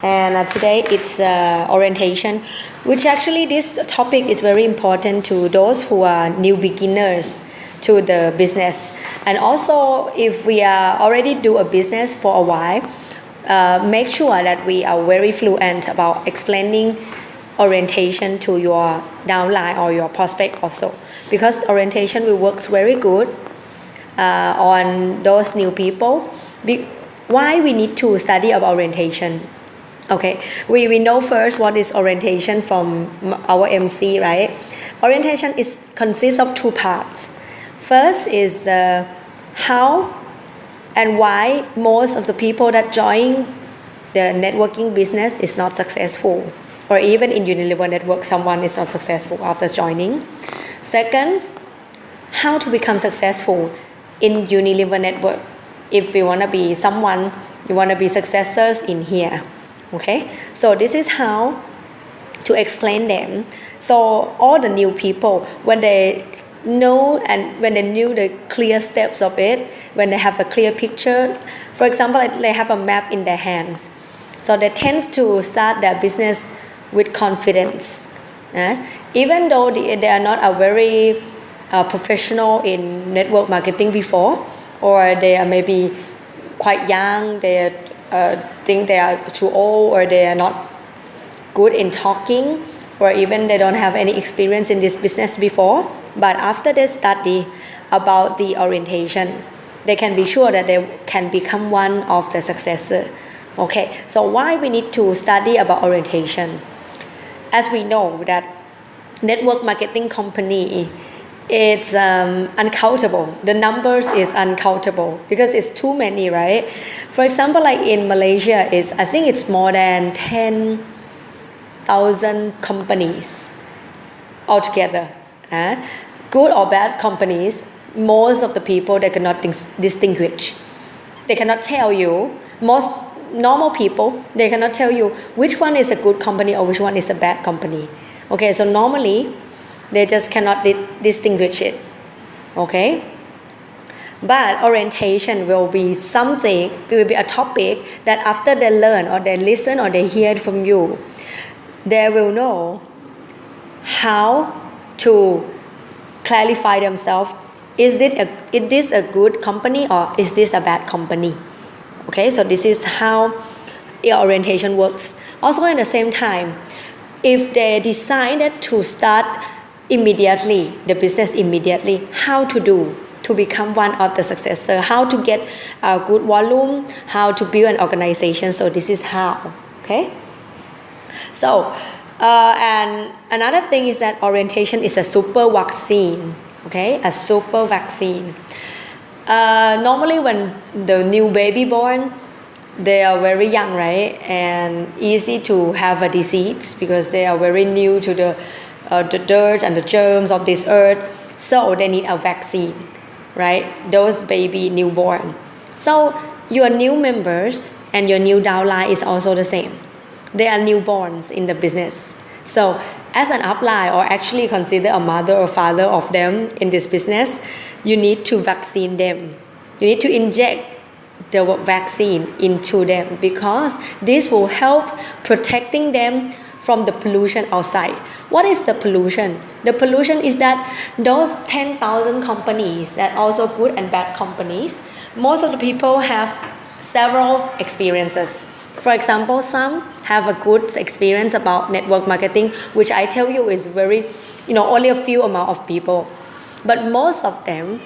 And today it's orientation, which actually this topic is very important to those who are new beginners to the business. And also, if we are already do a business for a while, make sure that we are very fluent about explaining orientation to your downline or your prospect also, because orientation will work very good on those new people. Why we need to study about orientation? Okay, we know first what is orientation from our MC, right? Orientation consists of two parts. First is how and why most of the people that join the networking business is not successful, or even in Unilever Network someone is not successful after joining. Second, how to become successful in Unilever Network if we want to be someone, we want to be successors in here. Okay, so this is how to explain them. So all the new people, when they know and when they knew the clear steps of it, when they have a clear picture, for example, they have a map in their hands, so they tend to start their business with confidence. Even though they are not a very professional in network marketing before, or they are maybe quite young, they think they are too old, or they are not good in talking, or even they don't have any experience in this business before. But after they study about the orientation, they can be sure that they can become one of the successors. Okay, so why we need to study about orientation? As we know that network marketing company, it's uncountable. The numbers is uncountable because it's too many, right? For example, like in Malaysia, I think it's more than 10,000 companies altogether. Good or bad companies, most of the people they cannot distinguish. They cannot tell you. Most normal people, they cannot tell you which one is a good company or which one is a bad company. Okay, so normally they just cannot distinguish it. Okay, but orientation will be something, it will be a topic that after they learn or they listen or they hear it from you, they will know how to clarify themselves. Is this a good company or is this a bad company? Okay, so this is how orientation works. Also at the same time, if they decided to start immediately, the business immediately, how to do to become one of the successors, how to get a good volume, how to build an organization. So this is how. Okay, so and another thing is that orientation is a super vaccine. Okay, a super vaccine. Normally when the new baby born, they are very young, right, and easy to have a disease because they are very new to the dirt and the germs of this earth, so they need a vaccine, right? Those baby newborn. So your new members and your new downline is also the same. They are newborns in the business. So as an upline, or actually consider a mother or father of them in this business, you need to vaccine them. You need to inject the vaccine into them, because this will help protecting them from the pollution outside. What is the pollution? The pollution is that those 10,000 companies, that also good and bad companies, most of the people have several experiences. For example, some have a good experience about network marketing, which I tell you is very, only a few amount of people. But most of them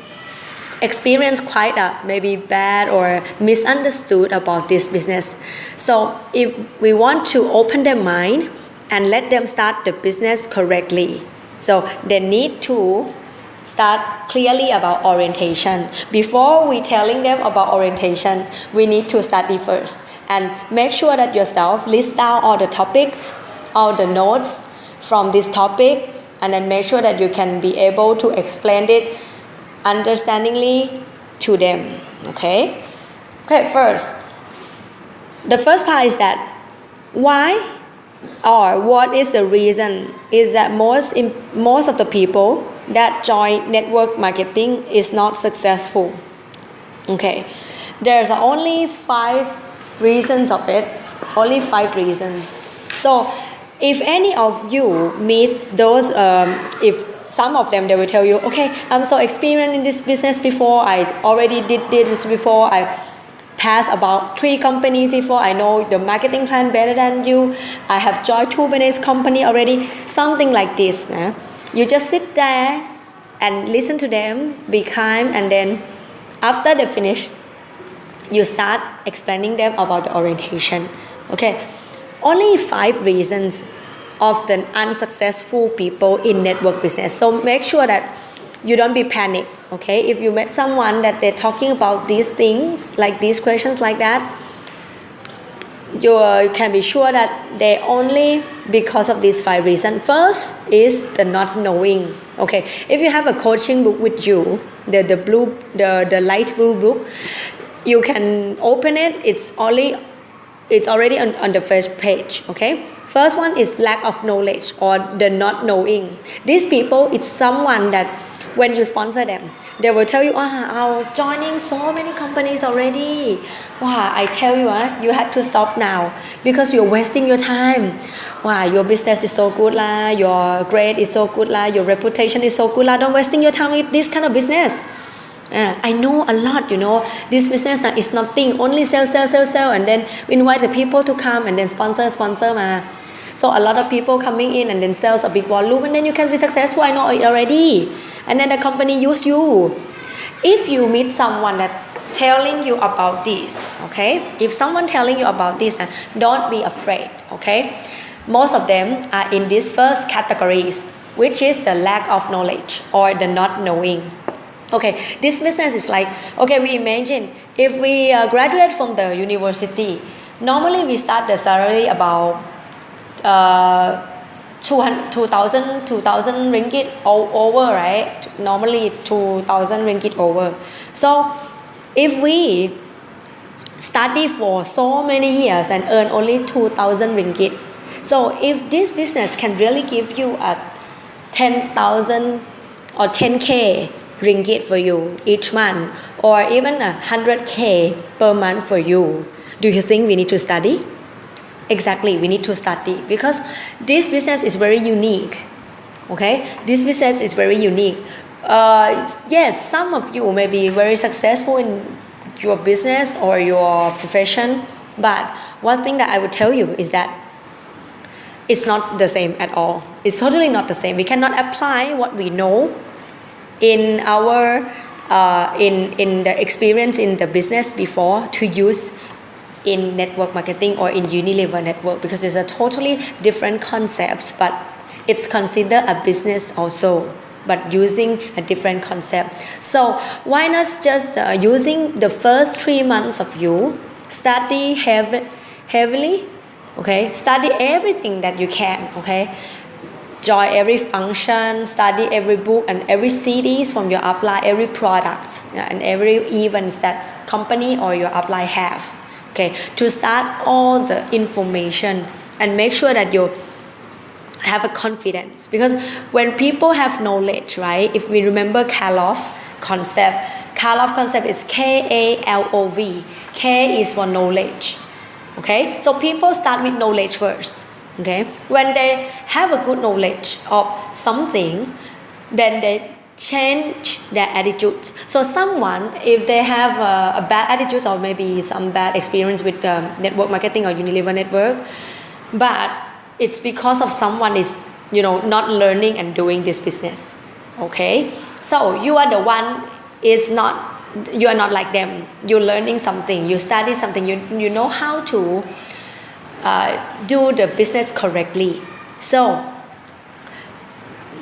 experience quite maybe bad or misunderstood about this business. So if we want to open their mind and let them start the business correctly, so they need to start clearly about orientation. Before we telling them about orientation, we need to study first and make sure that yourself list down all the topics, all the notes from this topic, and then make sure that you can be able to explain it understandingly to them. Okay, first, the first part is that why or what is the reason is that most of the people that join network marketing is not successful. Okay, there's only 5 reasons of it, only 5 reasons. So if any of you meet those, if some of them, they will tell you, okay, I'm so experienced in this business before, I already did this before, I passed about 3 companies before, I know the marketing plan better than you, I have joined 2 business company already, something like this. You just sit there and listen to them, be kind, and then after they finish, you start explaining them about the orientation. Okay, only 5 reasons of the unsuccessful people in network business. So make sure that you don't be panicked. Okay, if you met someone that they're talking about these things, like these questions like that, you can be sure that they only because of these 5 reasons. First is the not knowing. Okay, if you have a coaching book with you, the light blue book, you can open it. It's already on the first page. Okay, first one is lack of knowledge or the not knowing. These people, it's someone that when you sponsor them, they will tell you, I'm joining so many companies already. Wow, I tell you, you had to stop now because you're wasting your time. Wow, your business is so good lah, your grade is so good lah, your reputation is so good lah. Don't wasting your time with this kind of business. I know a lot, this business is nothing, only sell, and then invite the people to come and then sponsor. So a lot of people coming in and then sells a big volume and then you can be successful, I know it already. And then the company use you. If you meet someone that telling you about this, okay? If someone telling you about this, don't be afraid, okay? Most of them are in these first categories, which is the lack of knowledge or the not knowing. Okay, this business is like, okay, we imagine if we graduate from the university, normally we start the salary about 2,000 ringgit over, right? Normally 2,000 ringgit over. So if we study for so many years and earn only 2,000 ringgit, so if this business can really give you a 10,000 or 10k ringgit for you each month, or even 100k per month for you, do you think we need to study? Exactly, we need to study because this business is very unique. Okay, this business is very unique. Yes, some of you may be very successful in your business or your profession, but one thing that I would tell you is that it's not the same at all. It's totally not the same. We cannot apply what we know in our in the experience in the business before to use in network marketing or in Unilever network, because it's a totally different concepts, but it's considered a business also, but using a different concept. So why not just using the first 3 months of you study heavily, okay? Study everything that you can, okay? Join every function, study every book and every CDs from your upline, every product and every events that company or your upline have. Okay, to start all the information and make sure that you have a confidence, because when people have knowledge, right? If we remember Karlov concept is KALOV. K is for knowledge. Okay, so people start with knowledge first. Okay, when they have a good knowledge of something, then they change their attitudes. So someone, if they have a bad attitude or maybe some bad experience with network marketing or Unilever network, but it's because of someone is not learning and doing this business. Okay, so you are the one you are not like them. You're learning something, you study something, you know how to do the business correctly. So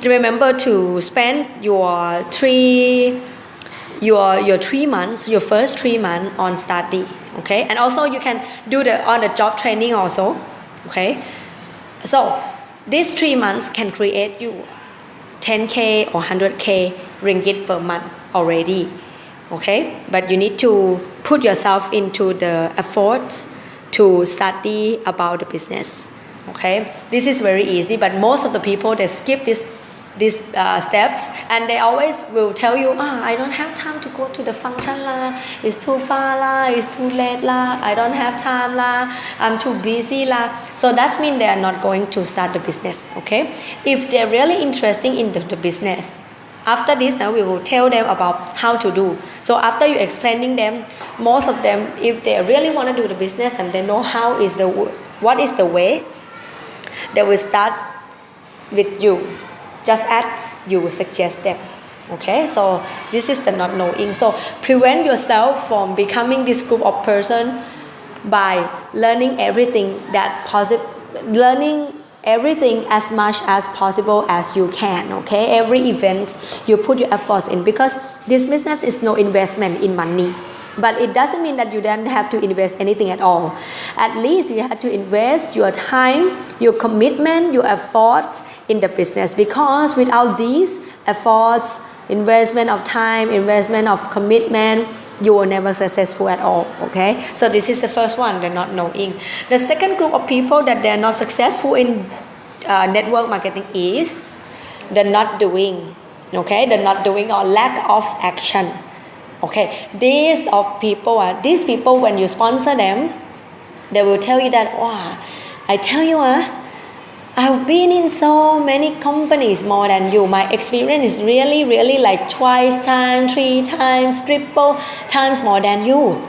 remember to spend your 3 months, your first 3 months on study, okay? And also you can do the on the job training also, okay? So these 3 months can create you 10k or 100k ringgit per month already, okay? But you need to put yourself into the efforts to study about the business, okay? This is very easy, but most of the people, they skip this these steps, and they always will tell you, I don't have time to go to the function la, it's too far la, it's too late la, I don't have time la, I'm too busy la. So that means they are not going to start the business. Okay, if they're really interested in the business, after this now we will tell them about how to do. So after you explaining them, most of them, if they really want to do the business and they know what is the way, they will start with you, just as you suggest them. Okay, so this is the not knowing. So prevent yourself from becoming this group of person by learning everything learning everything as much as possible as you can. Okay, every event you put your efforts in, because this business is no investment in money. But it doesn't mean that you don't have to invest anything at all. At least you have to invest your time, your commitment, your efforts in the business. Because without these efforts, investment of time, investment of commitment, you will never successful at all. Okay, so this is the first one, the not knowing. The second group of people that they're not successful in network marketing is the not doing. Okay, the not doing or lack of action. Okay, these people when you sponsor them, they will tell you that, wow, I tell you, I've been in so many companies more than you. My experience is really like twice times, 3 times, triple times more than you.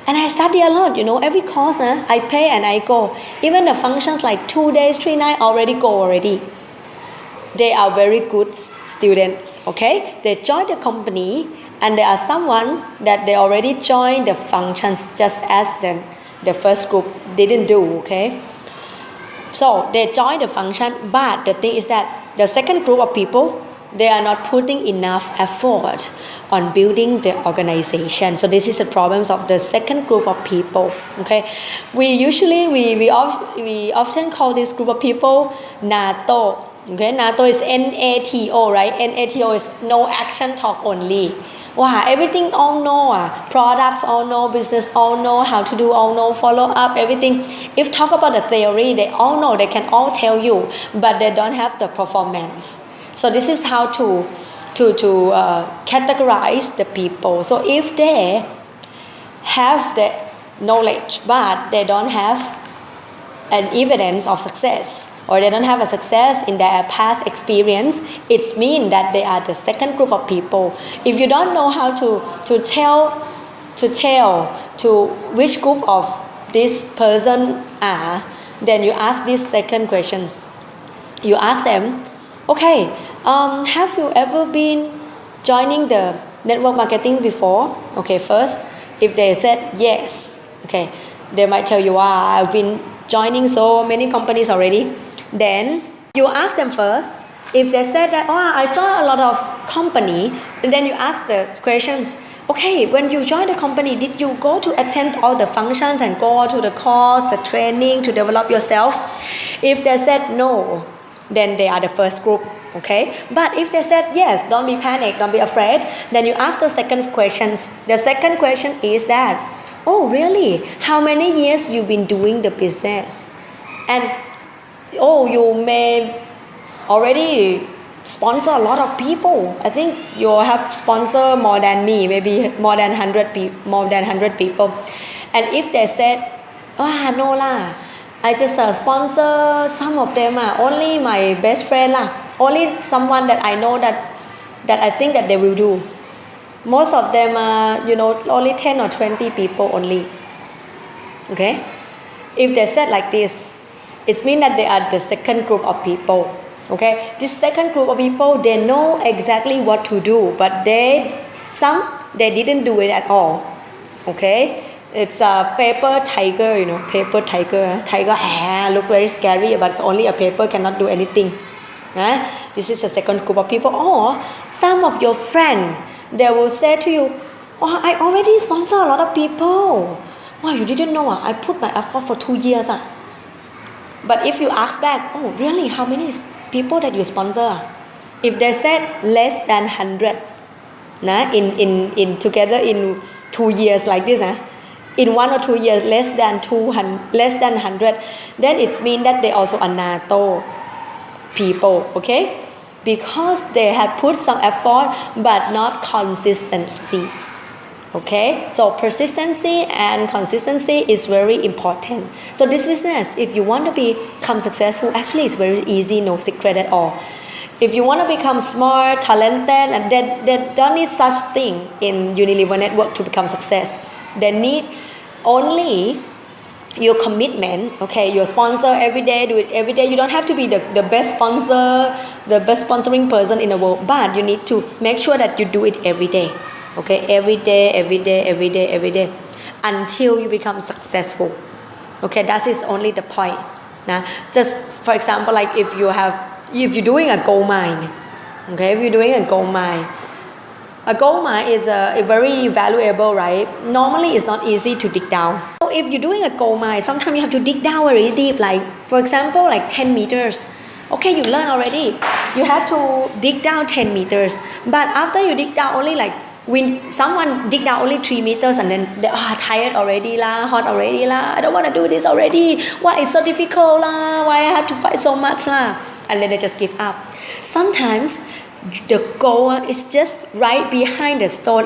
And I study a lot, every course I pay and I go. Even the functions like 2 days, 3 nights already go already. They are very good students, okay? They join the company, and there are someone that they already joined the functions just as the first group didn't do, okay? So they join the function, but the thing is that the second group of people, they are not putting enough effort on building the organization. So this is the problems of the second group of people, okay? We often call this group of people NATO. Okay, NATO is NATO, right? NATO is no action, talk only. Wow, everything all know, products all know, business all know, how to do all know, follow up, everything. If talk about the theory, they all know, they can all tell you, but they don't have the performance. So this is how to categorize the people. So if they have the knowledge, but they don't have an evidence of success, or they don't have a success in their past experience, it means that they are the second group of people. If you don't know how to tell to which group of this person are, then you ask these second questions. You ask them, okay, have you ever been joining the network marketing before? Okay, first, if they said yes, okay, they might tell you, I've been joining so many companies already. Then you ask them first. If they said that, I joined a lot of company, and then you ask the questions, okay, when you joined the company, did you go to attend all the functions and go to the course, the training to develop yourself? If they said no, then they are the first group, okay? But if they said yes, don't be panicked, don't be afraid, then you ask the second questions. The second question is that, oh, really? How many years you've been doing the business? And you may already sponsor a lot of people. I think you have sponsored more than me, maybe more than 100 people. And if they said, no lah, I just sponsor some of them, only my best friend lah, only someone that I know that I think that they will do. Most of them are, only 10 or 20 people only. Okay? If they said like this, it means that they are the second group of people. Okay, this second group of people, they know exactly what to do, but they didn't do it at all. Okay, it's a paper tiger, paper tiger. Tiger look very scary, but it's only a paper, cannot do anything. This is the second group of people. Or some of your friends, they will say to you, I already sponsor a lot of people. Wow, you didn't know? I put my effort for 2 years. But if you ask back, really, how many people that you sponsor? If they said less than 100, in together in 2 years like this, in 1 or 2 years less than 100, then it means that they also are NATO people. Okay, because they have put some effort but not consistency. Okay, so persistency and consistency is very important. So this business, if you want to become successful, actually it's very easy, no secret at all. If you want to become smart, talented, and they don't need such thing in Unilever Network to become success. They need only your commitment, okay, your sponsor every day, do it every day. You don't have to be the best sponsor, the best sponsoring person in the world, but you need to make sure that you do it every day. Okay, every day, until you become successful. Okay, that is only the point. Now, just for example, like if you're doing a gold mine, okay, if you're doing a gold mine is a very valuable, right? Normally, it's not easy to dig down. So if you're doing a gold mine, sometimes you have to dig down very deep, like for example, like 10 meters. Okay, you learn already. You have to dig down 10 meters, but after you dig down only like when someone dig down only 3 meters and then they are tired already lah, hot already lah, I don't want to do this already, why it's so difficult lah, why I have to fight so much lah, and then they just give up. Sometimes the goal is just right behind the stone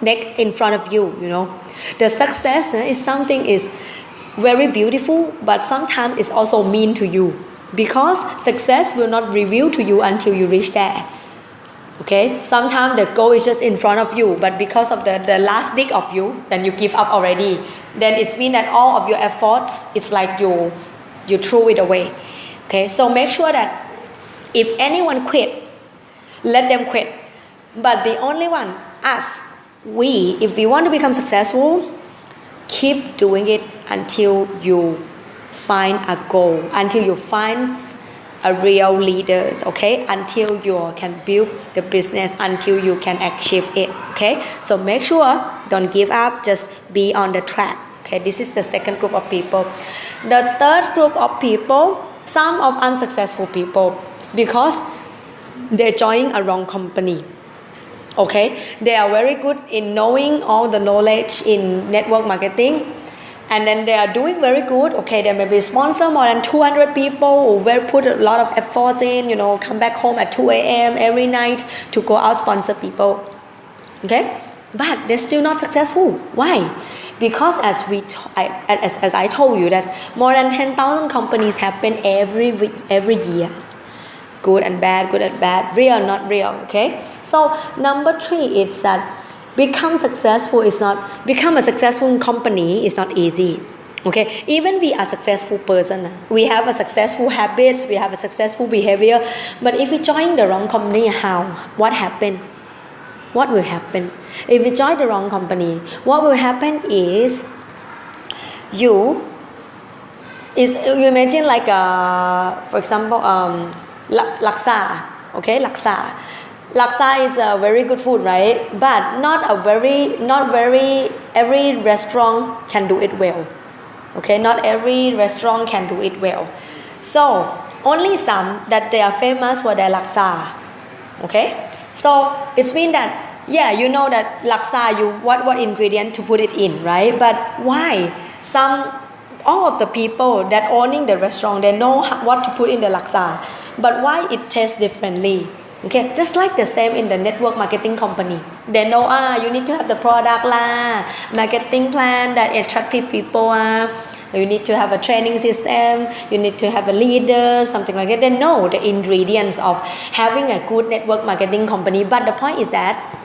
neck in front of you, you know. The success is something is very beautiful, but sometimes it's also mean to you, because success will not reveal to you until you reach there. Okay, sometimes the goal is just in front of you, but because of the last dig of you, then you give up already. Then it means that all of your efforts, it's like you threw it away. Okay, so make sure that if anyone quit, let them quit. But the only one, us, if we want to become successful, keep doing it until you find a goal, until you find a real leaders, okay, until you can build the business, until you can achieve it. Okay, so make sure don't give up, just be on the track. Okay, this is the second group of people. The third group of people, some of unsuccessful people, because they join a wrong company. Okay, they are very good in knowing all the knowledge in network marketing, and then they are doing very good. Okay, they maybe sponsor more than 200 people who will put a lot of efforts in, you know, come back home at 2 a.m. every night to go out sponsor people. Okay, but they're still not successful. Why? Because as I told you that more than 10,000 companies happen every year. Good and bad, real, not real. Okay, so number 3 is that become a successful company is not easy. Okay, even we are successful person, we have a successful habits, we have a successful behavior, but if we join the wrong company, what will happen? If we join the wrong company, what will happen is you imagine like for example laksa. Okay, laksa is a very good food, right? But not very every restaurant can do it well. Okay, not every restaurant can do it well. So only some that they are famous for their laksa. Okay, so it means that you know that laksa, what ingredient to put it in, right? But why all of the people that owning the restaurant, they know what to put in the laksa, but why it tastes differently? Okay, just like the same in the network marketing company. They know you need to have the product marketing plan that attractive people you need to have a training system, you need to have a leader, something like that. They know the ingredients of having a good network marketing company, but the point is that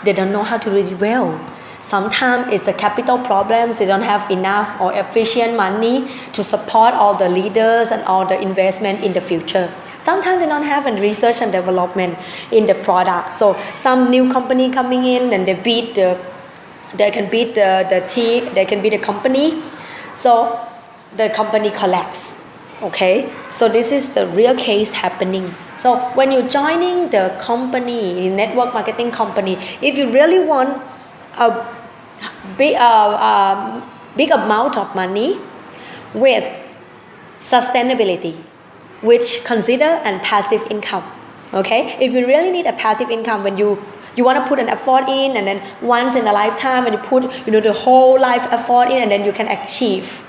they don't know how to do it well. Sometimes it's a capital problems. They don't have enough or efficient money to support all the leaders and all the investment in the future. Sometimes they don't have a research and development in the product. So some new company coming in and they can beat the company. So the company collapse. Okay, so this is the real case happening. So when you're joining the company, network marketing company, if you really want a big amount of money with sustainability, which consider and passive income. Okay, if you really need a passive income, when you want to put an effort in, and then once in a lifetime, when you put the whole life effort in, and then you can achieve.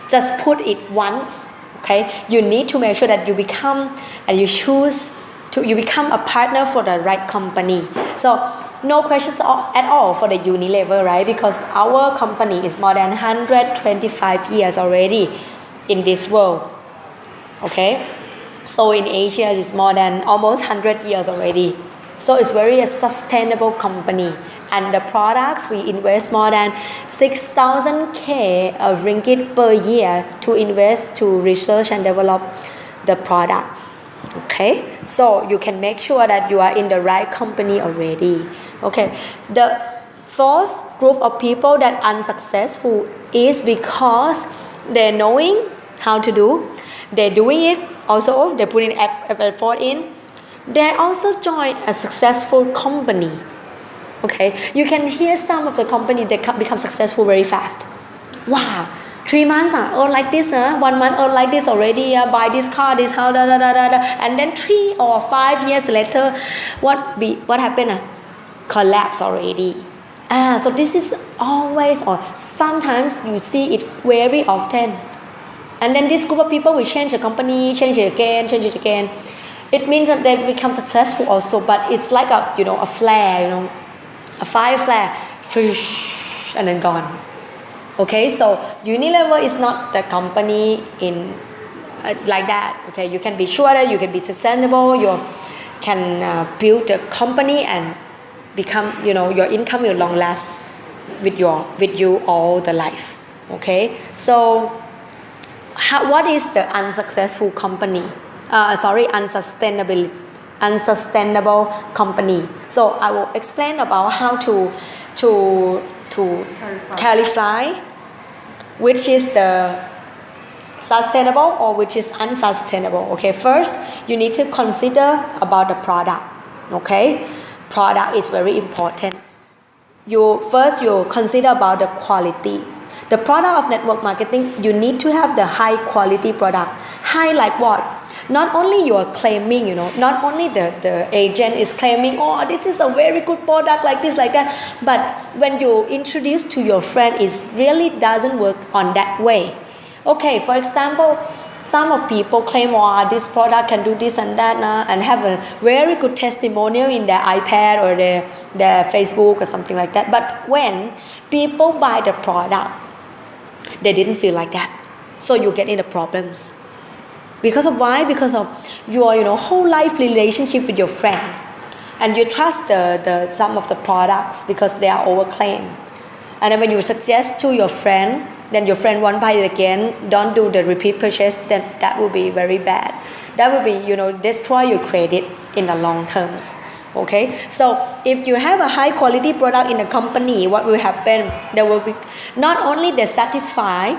Just put it once. Okay, you need to make sure that you become and you choose you become a partner for the right company. So no questions at all for the Unilever, right? Because our company is more than 125 years already in this world. Okay, so in Asia it's more than almost 100 years already. So it's very a sustainable company, and the products we invest more than 6,000 of ringgit per year to invest to research and develop the product. Okay, so you can make sure that you are in the right company already. Okay, the fourth group of people that unsuccessful is because they're knowing how to do, they're doing it also, they're putting effort in, they also join a successful company. Okay, you can hear some of the company that become successful very fast. Wow, 3 months earn like this, 1 month earn like this already, buy this car, this house, and then 3 or 5 years later, what happened? Collapse already. So this is always, or sometimes you see it very often. And then this group of people will change the company, change it again. It means that they become successful also, but it's like a flare, a fire flare, fish, and then gone. Okay, so Unilever is not the company in like that. Okay, you can be sure that you can be sustainable. You can build a company and become, your income will long last with you all the life. Okay, so what is the unsuccessful company? Unsustainable company. So I will explain about how to clarify which is the sustainable or which is unsustainable. Okay, first you need to consider about the product. Okay, product is very important. You consider about the quality. The product of network marketing, you need to have the high quality product. High like what? Not only you are claiming, not only the agent is claiming, oh, this is a very good product like this, like that. But when you introduce to your friend, it really doesn't work on that way. Okay, for example, some of people claim, oh, this product can do this and that, and have a very good testimonial in their iPad or their Facebook or something like that. But when people buy the product, they didn't feel like that. So you get into problems. Because of why? Because of your whole life relationship with your friend, and you trust some of the products because they are overclaimed. And then when you suggest to your friend, then your friend won't buy it again, don't do the repeat purchase, then that will be very bad. That will be destroy your credit in the long terms. Okay, so if you have a high quality product in a company, what will happen? They will be not only they satisfied,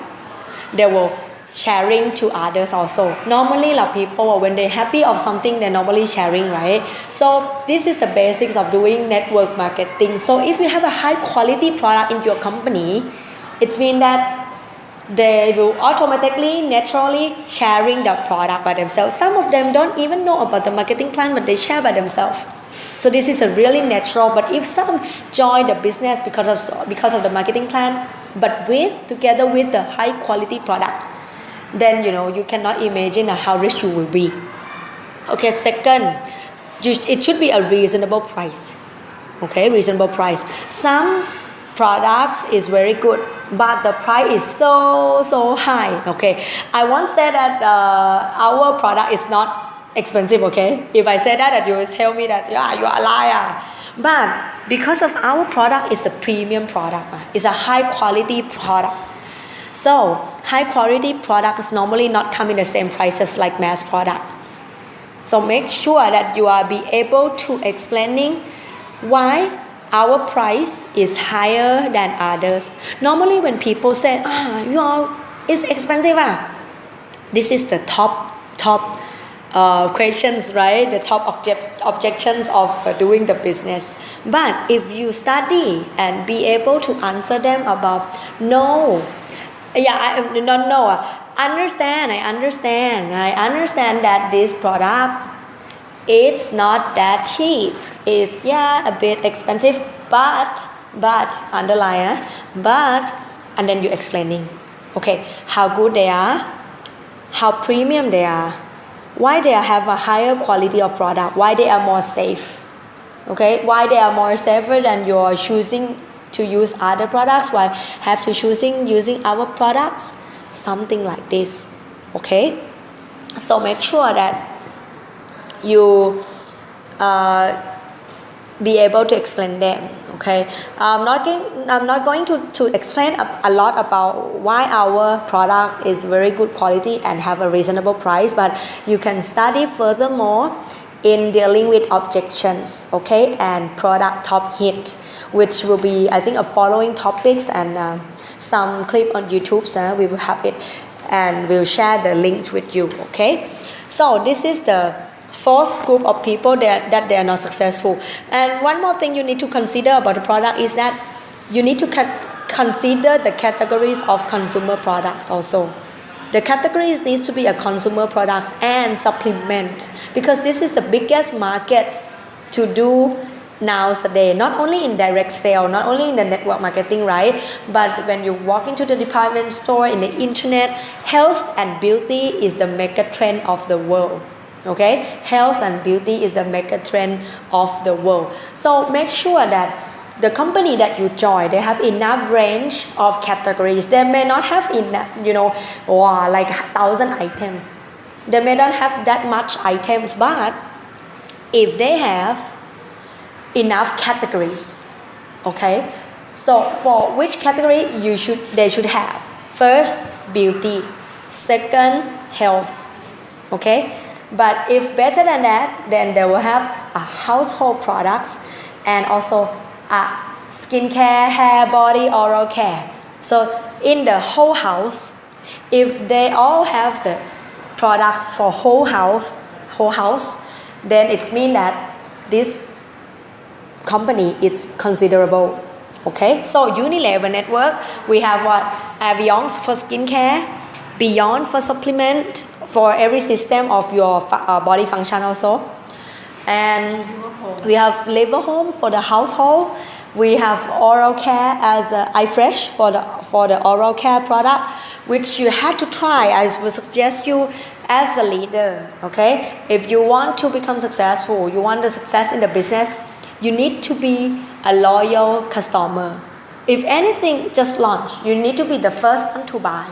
they will sharing to others also. Normally, people, when they're happy of something, they're normally sharing, right? So this is the basics of doing network marketing. So if you have a high quality product in your company, it means that they will automatically, naturally sharing the product by themselves. Some of them don't even know about the marketing plan, but they share by themselves. So this is a really natural. But if some join the business because of the marketing plan, but together with the high quality product, then you cannot imagine how rich you will be. Okay, second, it should be a reasonable price. Okay, reasonable price. Some products is very good, but the price is so high. Okay, I won't say that our product is not expensive. Okay, if I say that you will tell me that you are a liar. But because of our product is a premium product, it's a high quality product. So high quality products normally not come in the same prices like mass product. So make sure that you are be able to explaining why our price is higher than others. Normally when people say, it's expensive. This is the top questions, right? The top objections of doing the business. But if you study and be able to answer them about I understand that this product it's not that cheap. It's a bit expensive, but underline, and then you explaining, okay, how good they are, how premium they are, why they have a higher quality of product, why they are more safe, okay, why they are more safer than you're choosing to use other products, why have to choosing using our products, something like this, okay. So make sure that you be able to explain them, okay. I'm not going to explain a lot about why our product is very good quality and have a reasonable price, but you can study furthermore in dealing with objections, okay, and product top hit, which will be, I think, a following topics and some clip on YouTube. So we will have it and we'll share the links with you, okay. So this is the fourth group of people that they are not successful. And one more thing you need to consider about the product is that you need to consider the categories of consumer products also. The categories needs to be a consumer products and supplement, because this is the biggest market to do nowadays, not only in direct sale, not only in the network marketing, right, but when you walk into the department store, in the internet, health and beauty is the mega trend of the world, okay. Health and beauty is the mega trend of the world. So make sure that the company that you join, they have enough range of categories. They may not have enough, like 1,000 items. They may not have that much items, but if they have enough categories, okay. So for which category they should have? First, beauty. Second, health, okay. But if better than that, then they will have a household products and also skincare, hair, body, oral care. So in the whole house, if they all have the products for whole house, then it means that this company is considerable, okay. So Unilever network, we have what? Aviance for skincare, Beyond for supplement, for every system of your body function also, and we have Liverhome for the household. We have oral care as iFresh for the oral care product, which you have to try. I would suggest you as a leader, okay. If you want to become successful, you want the success in the business, you need to be a loyal customer. If anything just launch, you need to be the first one to buy,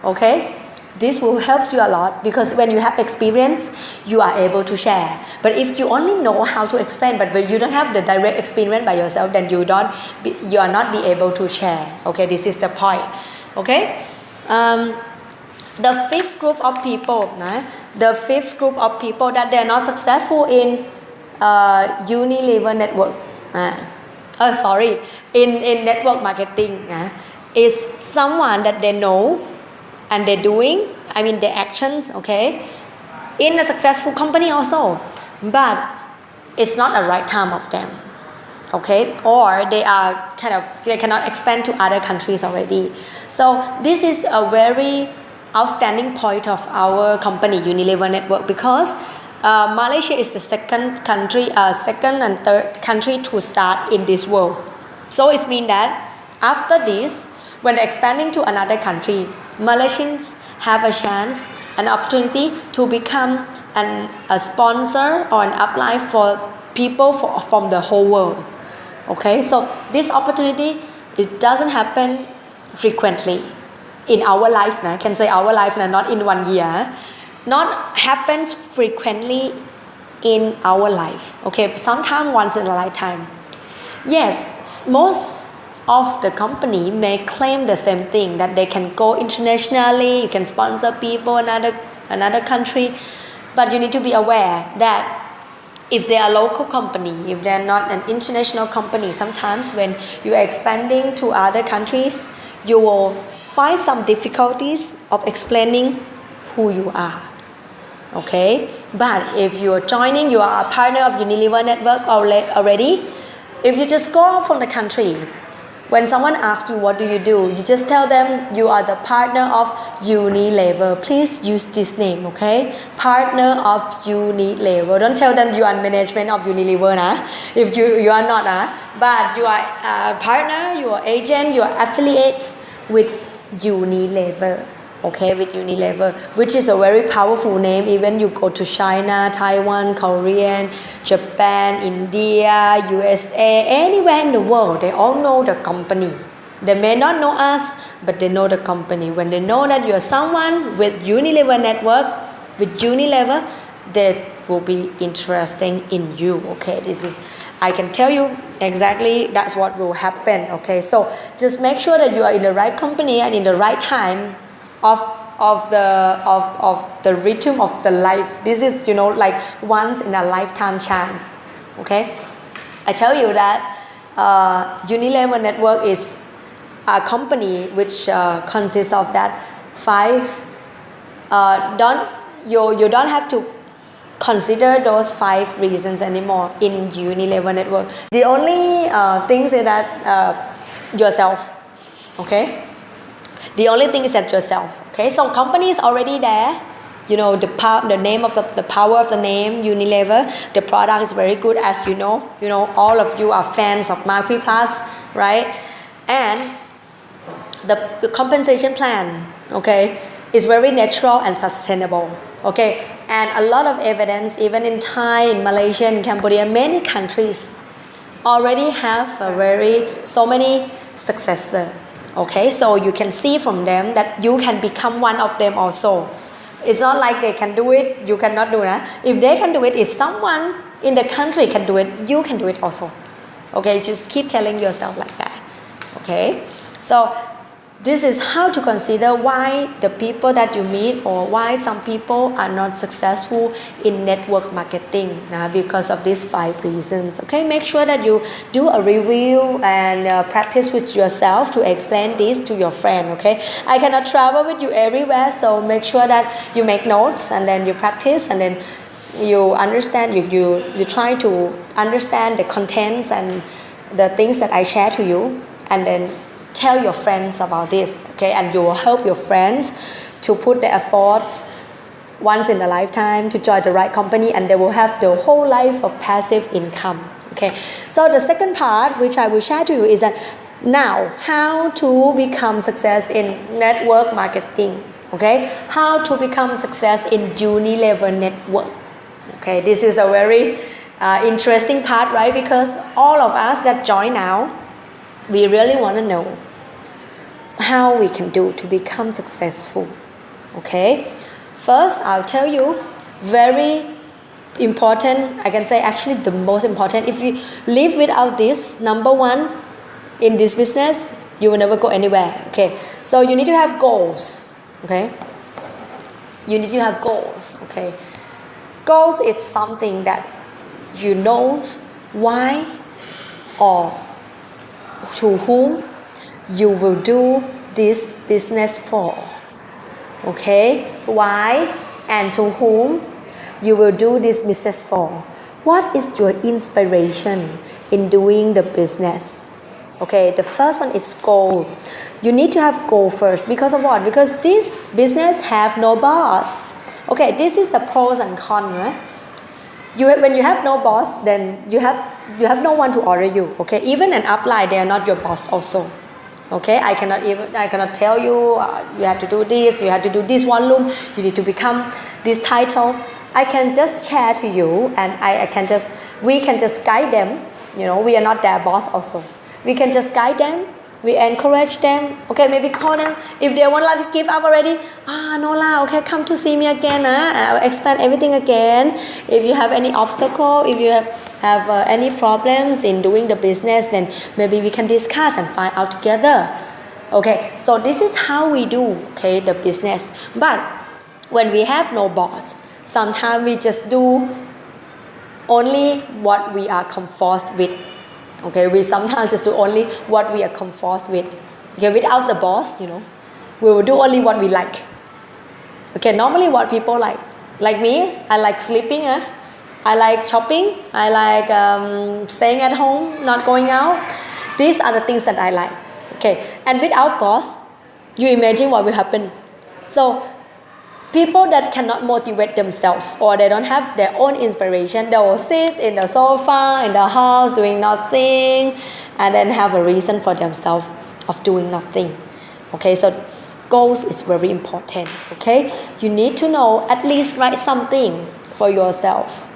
okay. This will help you a lot, because when you have experience, you are able to share. But if you only know how to explain, but you don't have the direct experience by yourself, then you are not be able to share, okay. This is the point, okay. The fifth group of people that they are not successful in Unilever network, in network marketing, is someone that they know and they're doing, their actions, okay, in a successful company also, but it's not a right time of them, okay, or they cannot expand to other countries already. So this is a very outstanding point of our company Unilever network, because Malaysia is the second and third country to start in this world. So it means that after this, when expanding to another country, Malaysians have a chance, an opportunity to become a sponsor or an upline for people from the whole world, okay. So this opportunity, it doesn't happen frequently in our life. I can say our life, not in 1 year, not happens frequently in our life, okay. Sometimes once in a lifetime. Yes, most of the company may claim the same thing, that they can go internationally, you can sponsor people in another country, but you need to be aware that if they are a local company, if they are not an international company, sometimes when you are expanding to other countries, you will find some difficulties of explaining who you are, okay. But if you are joining, you are a partner of Unilever network already, if you just go out from the country, when someone asks you what do, you just tell them you are the partner of Unilever. Please use this name, okay? Partner of Unilever. Don't tell them you are management of Unilever, if you are not, but you are a partner, you are agent, you are affiliates with Unilever, okay, with Unilever, which is a very powerful name. Even you go to China, Taiwan, Korean, Japan, India, USA, anywhere in the world, they all know the company. They may not know us, but they know the company. When they know that you are someone with Unilever network, with Unilever, they will be interesting in you. Okay, this is, I can tell you exactly that's what will happen. Okay, so just make sure that you are in the right company and in the right time of the rhythm of the life. This is, you know, like once in a lifetime chance. Okay, I tell you that Unilever network is a company which consists of that five. You don't have to consider those 5 reasons anymore in Unilever network. The only things is that yourself. Okay, the only thing is that yourself. Okay, so company is already there. You know, the name of the power of the name Unilever. The product is very good, as you know. You know, all of you are fans of Marquis Plus, right? And the compensation plan, okay, is very natural and sustainable. Okay, and a lot of evidence, even in Thai, in Malaysia, in Cambodia, many countries already have so many successors. Okay, so you can see from them that you can become one of them also. It's not like they can do it, you cannot do that. If they can do it, if someone in the country can do it, you can do it also. Okay, just keep telling yourself like that. Okay, so this is how to consider why the people that you meet or why some people are not successful in network marketing because of these 5 reasons. Okay, make sure that you do a review and practice with yourself to explain this to your friend. Okay, I cannot travel with you everywhere, so make sure that you make notes and then you practice and then you understand, you try to understand the contents and the things that I share to you, and then tell your friends about this. Okay, and you will help your friends to put the efforts once in a lifetime to join the right company, and they will have the whole life of passive income. Okay, so the second part which I will share to you is that now how to become success in network marketing. Okay, how to become success in Unilever network. Okay, this is a very interesting part, right? Because all of us that join now, we really want to know how we can do to become successful. Okay, first I'll tell you, very important, I can say actually the most important. If you live without this, number 1 in this business, you will never go anywhere. Okay, so you need to have goals. Okay, you need to have goals. Okay, goals is something that you know why or to whom you will do this business for. Okay, why and to whom you will do this business for. What is your inspiration in doing the business? Okay, the first one is goal. You need to have goal first. Because of what? Because this business have no boss. Okay, this is the pros and cons. When you have no boss, then you have no one to order you. Okay, even an upline, they are not your boss also. Okay, I cannot tell you you have to do this, you have to do this volume, you need to become this title. I can just share to you, and we can just guide them. You know, we are not their boss also. We can just guide them. We encourage them. Okay, maybe call them if they want to give up already. No lah. Okay, come to see me again. I'll explain everything again. If you have any obstacle, if you have any problems in doing the business, then maybe we can discuss and find out together. Okay, so this is how we do, okay, the business. But when we have no boss, sometimes we just do only what we are comfort with. Okay, we sometimes just do only what we are comfort with. Okay, without the boss, you know, we will do only what we like. Okay, normally what people like me, I like sleeping. I like shopping. I like staying at home, not going out. These are the things that I like. Okay, and without boss, you imagine what will happen. So people that cannot motivate themselves or they don't have their own inspiration, they will sit in the sofa, in the house, doing nothing, and then have a reason for themselves of doing nothing. Okay, so goals is very important. Okay, you need to know, at least write something for yourself.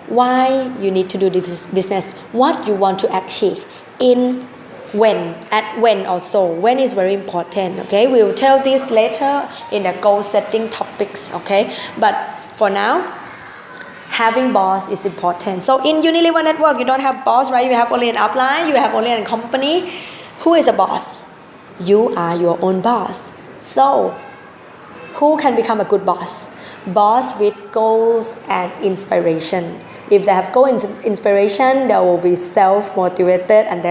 Why you need to do this business, what you want to achieve, in when also. When is very important. Okay, we will tell this later in the goal setting topics. Okay, but for now, having boss is important. So in Unilever Network, you don't have boss, right? You have only an upline, you have only a company. Who is a boss? You are your own boss. So who can become a good boss? Boss with goals and inspiration. If they have goal and inspiration, they will be self-motivated, and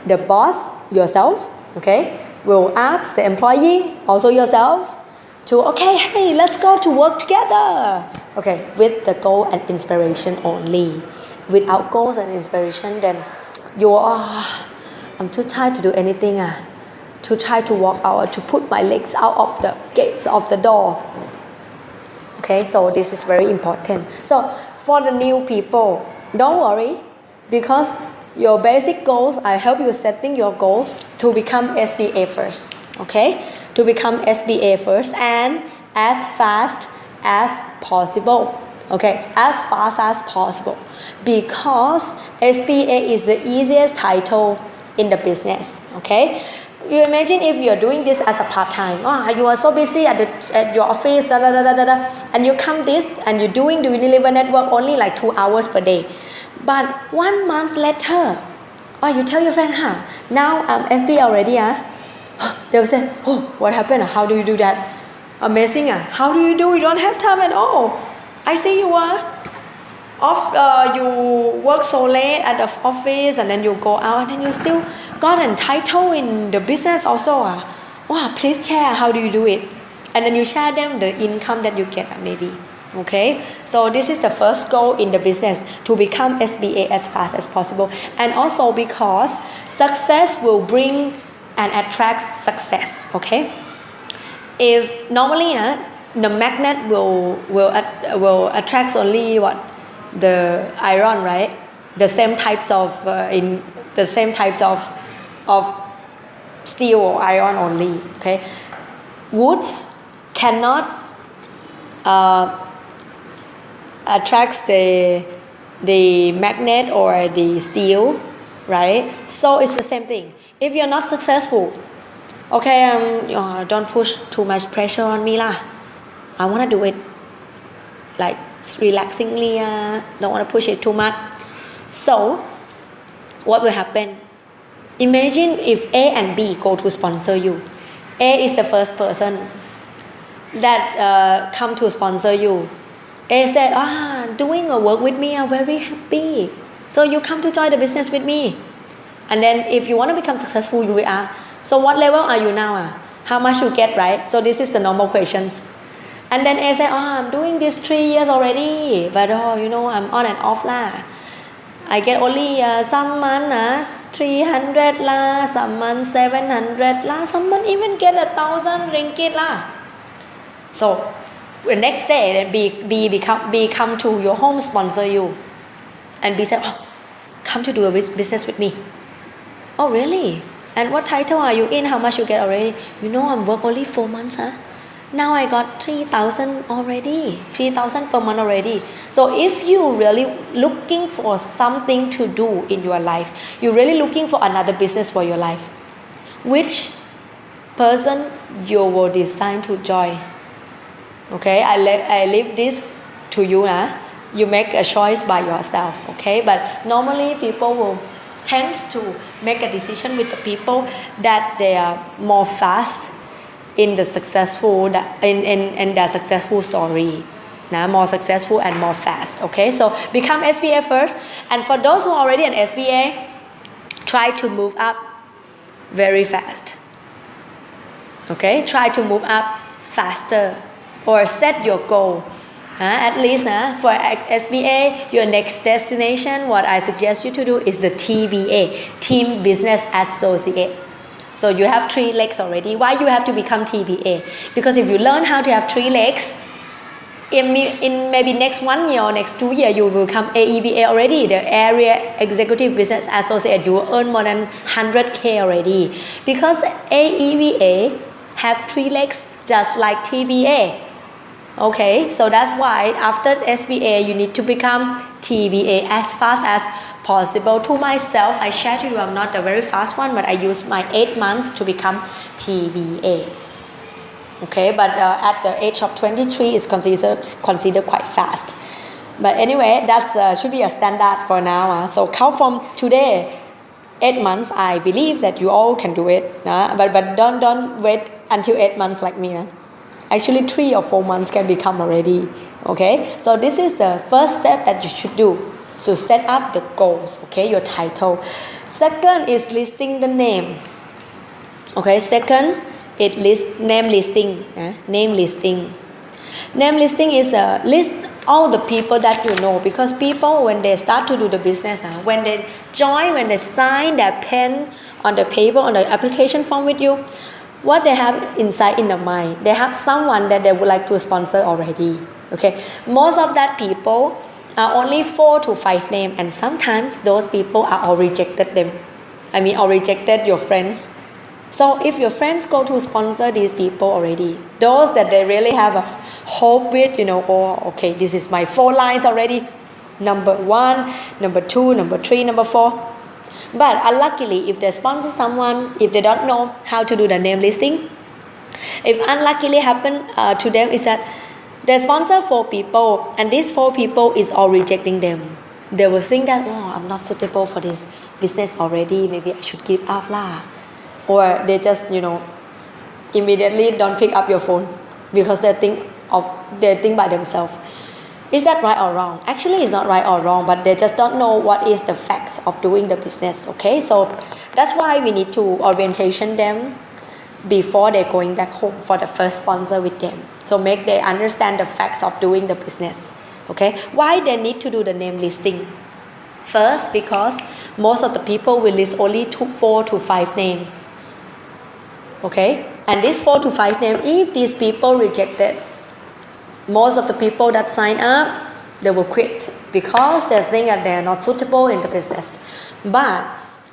the boss, yourself, okay, will ask the employee, also yourself, to, okay, hey, let's go to work together. Okay, with the goal and inspiration only. Without goals and inspiration, then you are, I'm too tired to do anything. Too tired to walk out, to put my legs out of the gates of the door. Okay, so this is very important. So for the new people, don't worry, because your basic goals, I help you setting your goals to become SBA first. Okay, to become SBA first, and as fast as possible. Okay, as fast as possible, because SBA is the easiest title in the business. Okay, you imagine if you are doing this as a part-time. You are so busy at your office, and you come this and you're doing the Unilever Network only like 2 hours per day. But 1 month later, you tell your friend, now I'm SBA already. They'll say, oh, what happened? How do you do that? Amazing. How do you do? You don't have time at all. I see you are off. You work so late at the office, and then you go out, and then you still got a title in the business also. Wow, please share. How do you do it? And then you share them the income that you get, maybe. Okay, so this is the first goal in the business, to become SBA as fast as possible. And also because success will bring and attract success. Okay, if normally the magnet will attract only what, the iron, right? The same types of of steel or iron only. Okay, woods cannot attracts the magnet or the steel, right? So it's the same thing. If you're not successful, okay, don't push too much pressure on me lah. I want to do it like relaxingly. Don't want to push it too much. So what will happen? Imagine if A and B go to sponsor you. A is the first person that come to sponsor you. A said, doing a work with me, I'm very happy. So you come to join the business with me. And then if you want to become successful, you will ask, so what level are you now? How much you get, right? So this is the normal questions. And then A said, I'm doing this 3 years already. But I'm on and off lah. I get only some month 300 lah, some month 700 lah, some month even get 1,000 ringgit lah. So the next day, then B come to your home, sponsor you, and B said, come to do a business with me. Oh really? And what title are you in? How much you get already? I'm work only 4 months. Now I got 3,000 already, 3,000 per month already. So if you really looking for something to do in your life, you're really looking for another business for your life, which person you will decide to join? Okay, I leave this to you. You make a choice by yourself. Okay, but normally people will tend to make a decision with the people that they are more fast in the successful in their successful story. More successful and more fast. Okay, so become SBA first. And for those who are already an SBA, try to move up very fast. Okay, try to move up faster. Or set your goal. At least for SBA, your next destination, what I suggest you to do is the TBA, Team Business Associate. So you have 3 legs already. Why you have to become TBA? Because if you learn how to have 3 legs, in maybe next 1 year or next 2 years, you will become AEBA already, the Area Executive Business Associate. You will earn more than 100K already. Because AEBA have 3 legs just like TBA. Okay, so that's why after SBA you need to become TBA as fast as possible. To myself, I share to you, I'm not a very fast one, but I use my 8 months to become TBA. Okay, but at the age of 23, it's considered quite fast. But anyway, that should be a standard for now. So count from today, 8 months. I believe that you all can do it. But don't wait until 8 months like me. Actually, 3 or 4 months can become already. Okay, so this is the first step that you should do. So set up the goals. Okay, your title. Second is listing the name. Okay, second it name listing. Name listing. Name listing is a list all the people that you know, because people when they start to do the business, when they join, when they sign their pen on the paper on the application form with you, what they have inside in the mind, they have someone that they would like to sponsor already. Okay, most of that people are only 4 to 5 names, and sometimes those people are all rejected them. Or rejected your friends. So if your friends go to sponsor these people already, those that they really have a hope with, okay, this is my 4 lines already, number 1, number 2, number 3, number 4. But unluckily, if they sponsor someone, if they don't know how to do the name listing, if unluckily happen to them is that they sponsor 4 people, and these 4 people is all rejecting them. They will think that, I'm not suitable for this business already, maybe I should give up lah. Or they just, immediately don't pick up your phone because they think by themselves. Is that right or wrong? Actually, it's not right or wrong, but they just don't know what is the facts of doing the business. Okay, so that's why we need to orientation them before they're going back home for the first sponsor with them. So make they understand the facts of doing the business. Okay, why they need to do the name listing? First, because most of the people will list only 4 to 5 names. Okay, and these 4 to 5 names, if these people rejected, most of the people that sign up, they will quit because they think that they are not suitable in the business. But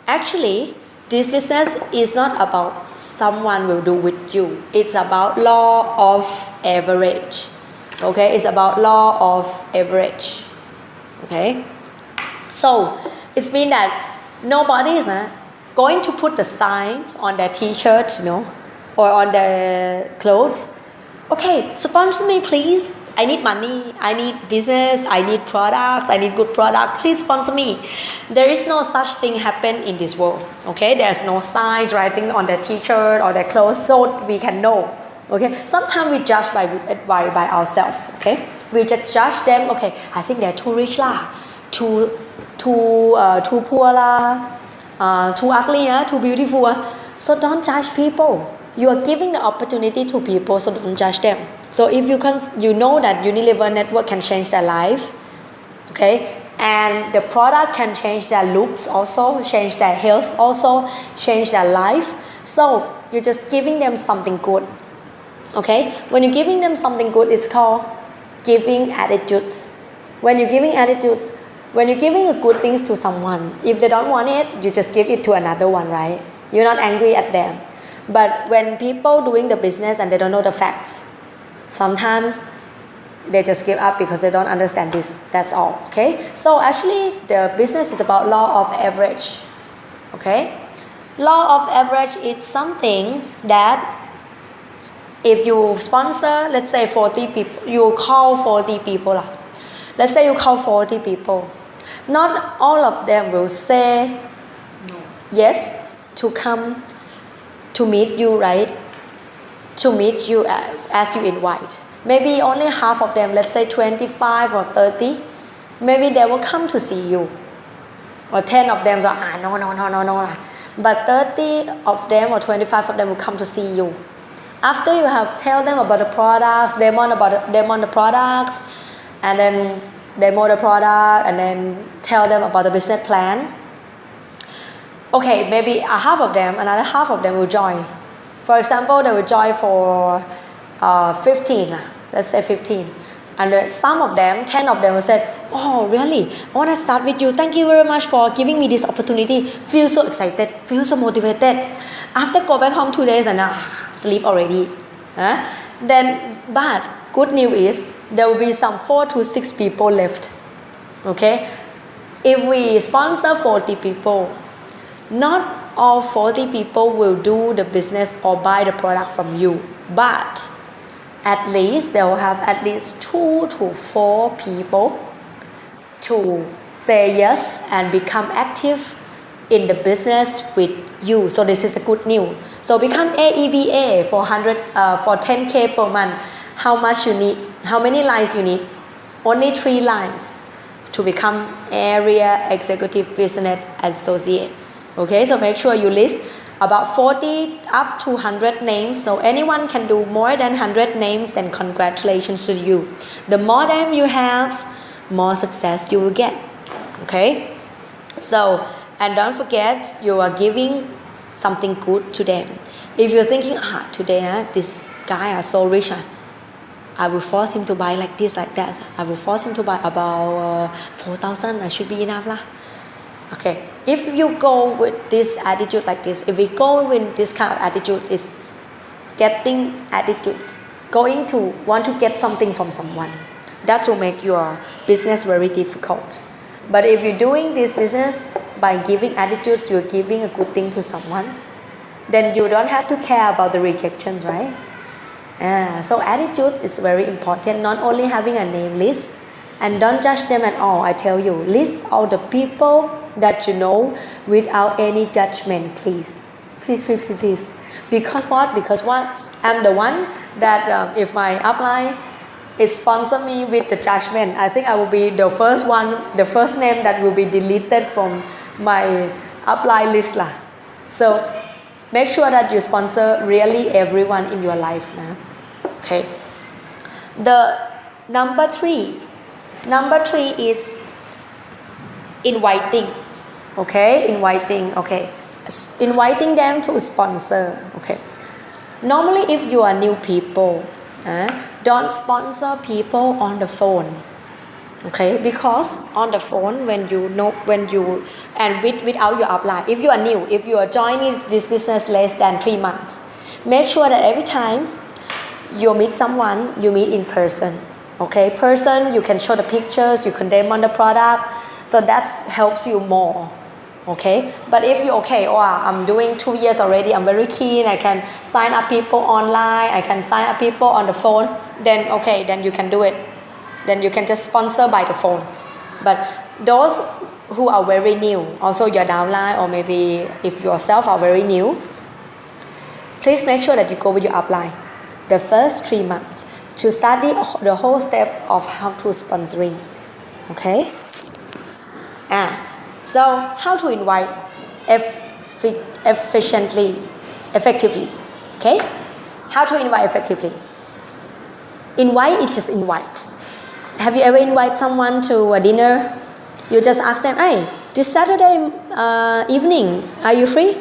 actually, this business is not about someone will do with you. It's about law of average. Okay, it's about law of average. Okay, so it means that nobody is going to put the signs on their t-shirts, or on their clothes. Okay, sponsor me please. I need money, I need business, I need products, I need good products. Please sponsor me. There is no such thing happen in this world. Okay, there's no signs writing on their t-shirt or their clothes, so we can know. Okay, sometimes we judge by ourselves. Okay, we just judge them. Okay, I think they're too rich lah, too poor lah, too ugly too beautiful So don't judge people. You are giving the opportunity to people, so don't judge them. So if you know that Unilever Network can change their life, okay, and the product can change their looks also, change their health also, change their life. So you're just giving them something good. Okay, when you're giving them something good, it's called giving attitudes. When you're giving attitudes, when you're giving a good things to someone, if they don't want it, you just give it to another one, right? You're not angry at them. But when people doing the business and they don't know the facts, sometimes they just give up because they don't understand this. That's all. Okay. So actually, the business is about law of average. Okay. Law of average is something that if you sponsor, let's say 40 people, you call 40 people. Let's say you call 40 people. Not all of them will say no. Yes to come to meet you, right? To meet you as you invite. Maybe only half of them, let's say 25 or 30, maybe they will come to see you. Or 10 of them say, no. But 30 of them or 25 of them will come to see you. After you have tell them about the products, demo the products, and then demo the product, and then tell them about the business plan. Okay, maybe another half of them will join. For example, they will join for 15, let's say 15. And some of them, 10 of them will say, oh really, I want to start with you. Thank you very much for giving me this opportunity. Feel so excited, feel so motivated. After go back home 2 days and sleep already. Then, but good news is there will be some 4 to 6 people left. Okay, if we sponsor 40 people, not all 40 people will do the business or buy the product from you, but at least they will have at least 2 to 4 people to say yes and become active in the business with you. So this is a good news. So become AEBA for 10K per month. How much you need? How many lines you need? Only 3 lines to become Area Executive Business Associate. Okay, so make sure you list about 40 up to 100 names. So anyone can do more than 100 names, then congratulations to you. The more names you have, more success you will get. Okay, so and don't forget you are giving something good to them. If you're thinking, today this guy is so rich, I will force him to buy like this, like that. I will force him to buy about 4,000. I should be enough lah. Okay, if you go with this attitude like this, if we go with this kind of attitudes, is getting attitudes, going to want to get something from someone. That will make your business very difficult. But if you're doing this business by giving attitudes, you're giving a good thing to someone, then you don't have to care about the rejections, right? So attitude is very important. Not only having a name list, and don't judge them at all. I tell you, list all the people that you know without any judgment, please. Please. Because what? I'm the one that if my upline is sponsor me with the judgment, I think I will be the first one, the first name that will be deleted from my upline list lah. So make sure that you sponsor really everyone in your life now. Okay. The number three is inviting. Okay, inviting them to sponsor. Okay, normally if you are new people, don't sponsor people on the phone. Okay, because on the phone without your upline, if you are new, if you are joining this business less than 3 months, make sure that every time you meet someone, you meet in person. Okay, person, you can show the pictures, you can demo the product, so that helps you more. Okay, but if you I'm doing 2 years already, I'm very keen, I can sign up people online, I can sign up people on the phone, then you can do it. Then you can just sponsor by the phone. But those who are very new, also your downline, or maybe if yourself are very new, please make sure that you go with your upline the first 3 months to study the whole step of how to sponsoring. Okay? So how to invite effectively? Okay? How to invite effectively? Invite is just invite. Have you ever invited someone to a dinner? You just ask them, hey, this Saturday evening, are you free?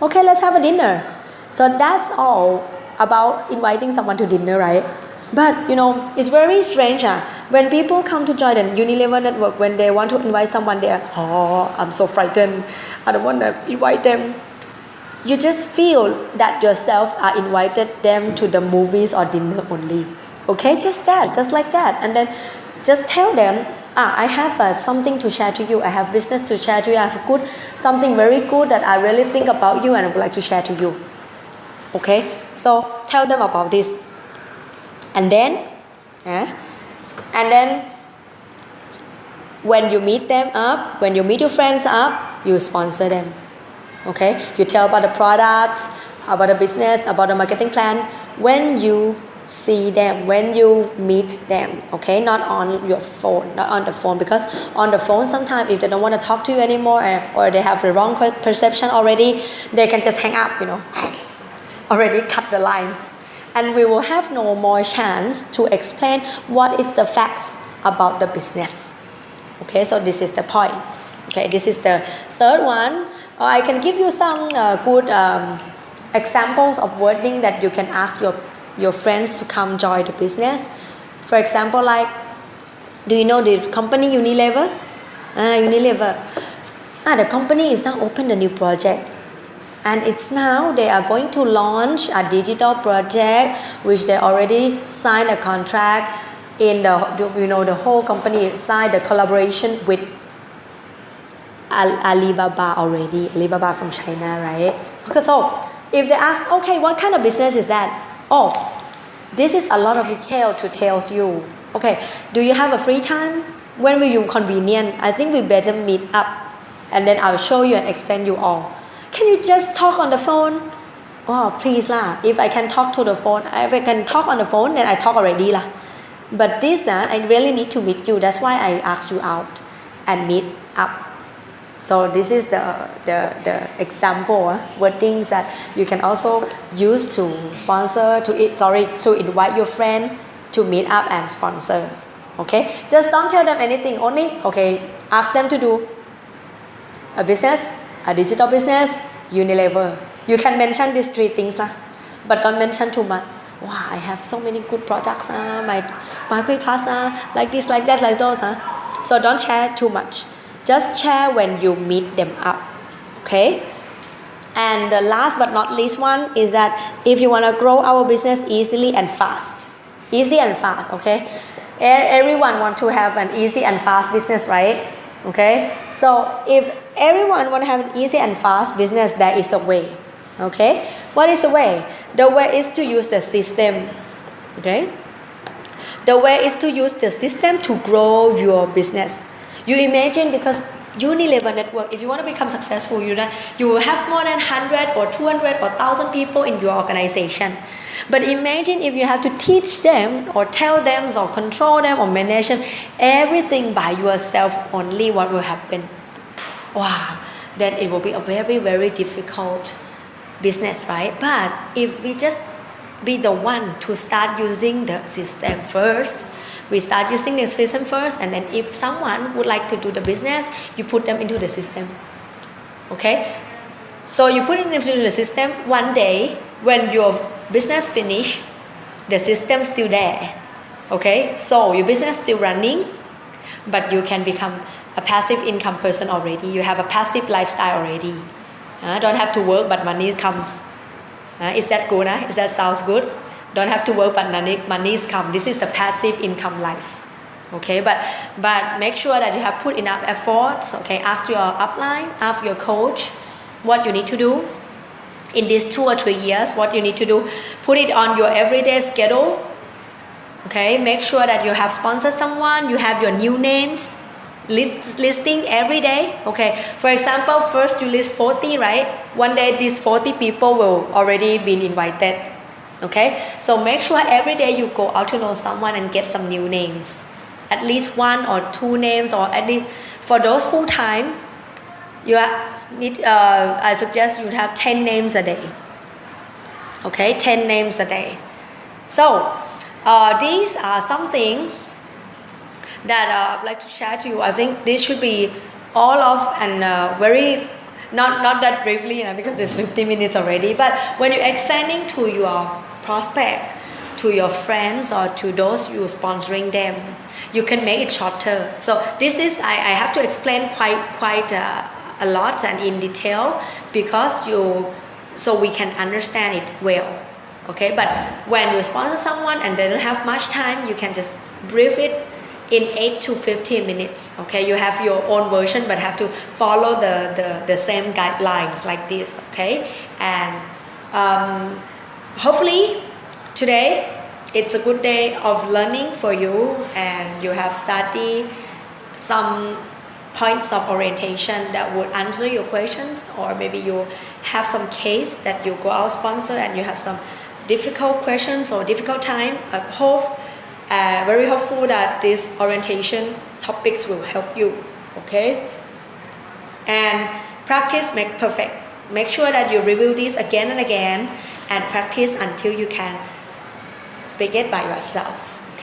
Okay, let's have a dinner. So that's all about inviting someone to dinner, right? But it's very strange. When people come to join the Unilever network, when they want to invite someone there, I'm so frightened. I don't want to invite them. You just feel that yourself are invited them to the movies or dinner only. Okay, just like that. And then just tell them, I have something to share to you. I have business to share to you. I have something very good that I really think about you and I would like to share to you. Okay, so tell them about this. And then when you meet them up, when you meet your friends up, you sponsor them. Okay, you tell about the products, about the business, about the marketing plan. When you see them, when you meet them, okay, not on your phone, not on the phone, because on the phone sometimes if they don't want to talk to you anymore or they have the wrong perception already, they can just hang up, already cut the lines, and we will have no more chance to explain what is the facts about the business. Okay, so this is the point. Okay, this is the third one. I can give you some good examples of wording that you can ask your friends to come join the business. For example, like, do you know the company Unilever? Unilever. The company is now open a new project. and it's now they are going to launch a digital project which they already signed a contract in the whole company signed a collaboration with Alibaba already, Alibaba from China, right? Okay, so if they ask, okay, what kind of business is that? Oh, this is a lot of detail to tell you. Okay, do you have a free time? When will you convenient? I think we better meet up and then I'll show you and explain you all. Can you just talk on the phone? Oh, please lah. If I can talk to the phone, if I can talk on the phone, then I talk already lah. But this, I really need to meet you. That's why I asked you out and meet up. So this is the example wordings that you can also use to sponsor to invite your friend to meet up and sponsor. Okay, just don't tell them anything. Only ask them to do a business, a digital business, Unilever. You can mention these three things but don't mention too much. Wow, I have so many good products. My Market Plus like this, like that, like those. So don't share too much. Just share when you meet them up. Okay. And the last but not least one is that if you want to grow our business easily and fast, okay. Everyone want to have an easy and fast business, right? Okay. So if everyone want to have an easy and fast business, that is the way. Okay. What is the way? The way is to use the system. Okay. The way is to use the system to grow your business. You imagine, because Unilever network, if you want to become successful, you will have more than 100 or 200 or 1,000 people in your organization. But imagine if you have to teach them or tell them or control them or manage them everything by yourself only, what will happen? Wow, then it will be a very, very difficult business, right? But if we just be the one to start using the system first, we start using the system first, and then if someone would like to do the business, you put them into the system. Okay? So you put it into the system. One day, when your business finish, the system still there. Okay? So your business still running, but you can become a passive income person already. You have a passive lifestyle already. Don't have to work, but money comes. Is that good? Is that sounds good? Don't have to work, but money come. This is the passive income life. Okay, but make sure that you have put enough efforts. Okay, ask your upline, ask your coach what you need to do in these 2 or 3 years. What you need to do, put it on your everyday schedule. Okay, make sure that you have sponsored someone. You have your new names listing every day. Okay, for example, first you list 40, right? One day these 40 people will already been invited. Okay, so make sure every day you go out to know someone and get some new names, at least 1 or 2 names, or at least for those full time, I suggest you have 10 names a day. Okay, 10 names a day. So these are something that I'd like to share to you. I think this should be all of and very not that briefly, because it's 15 minutes already. But when you're expanding to your prospect, to your friends, or to those you're sponsoring them, you can make it shorter. So this is I have to explain quite a lot and in detail, because so we can understand it well. Okay, but when you sponsor someone and they don't have much time, you can just brief it in 8 to 15 minutes. Okay, you have your own version, but have to follow the same guidelines like this. Okay, and hopefully today it's a good day of learning for you, and you have studied some points of orientation that would answer your questions, or maybe you have some case that you go out sponsor and you have some difficult questions or difficult time. I hope very hopeful that this orientation topics will help you. Okay, and practice make perfect. Make sure that you review this again and again and practice until you can speak it by yourself.